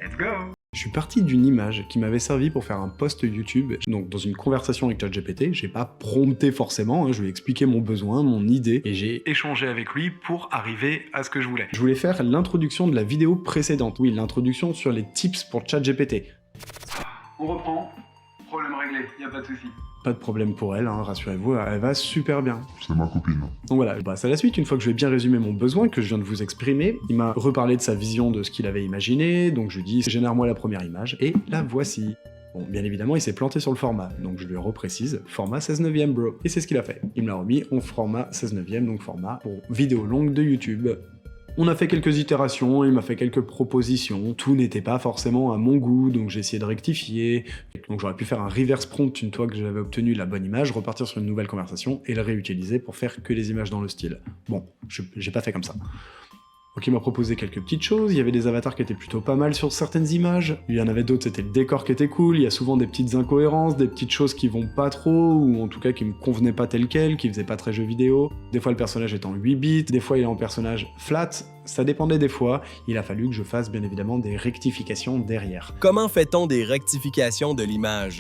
Let's go! Je suis parti d'une image qui m'avait servi pour faire un post YouTube, donc dans une conversation avec ChatGPT, j'ai pas prompté forcément, hein, je lui ai expliqué mon besoin, mon idée, et j'ai Échanger avec lui pour arriver à ce que je voulais. Je voulais faire l'introduction de la vidéo précédente, oui, l'introduction sur les tips pour ChatGPT. On reprend. Problème réglé, y a pas de souci. Pas de problème pour elle, hein, rassurez-vous, elle va super bien. C'est ma copine. Donc voilà, je passe à la suite, une fois que je vais bien résumer mon besoin, que je viens de vous exprimer, il m'a reparlé de sa vision de ce qu'il avait imaginé, donc je lui dis « génère-moi la première image », et la voici. Bon, bien évidemment, il s'est planté sur le format, donc je lui reprécise, format 16/9, bro. Et c'est ce qu'il a fait. Il me l'a remis en format 16/9, donc format pour vidéo longue de YouTube. On a fait quelques itérations, il m'a fait quelques propositions, tout n'était pas forcément à mon goût, donc j'ai essayé de rectifier, donc j'aurais pu faire un reverse prompt une fois que j'avais obtenu la bonne image, repartir sur une nouvelle conversation et le réutiliser pour faire que les images dans le style. Bon, j'ai pas fait comme ça. Donc il m'a proposé quelques petites choses, il y avait des avatars qui étaient plutôt pas mal sur certaines images, il y en avait d'autres, c'était le décor qui était cool, il y a souvent des petites incohérences, des petites choses qui vont pas trop, ou en tout cas qui me convenaient pas tel quel, qui faisaient pas très jeu vidéo. Des fois le personnage est en 8 bits, des fois il est en personnage flat, ça dépendait des fois, il a fallu que je fasse bien évidemment des rectifications derrière. Comment fait-on des rectifications de l'image?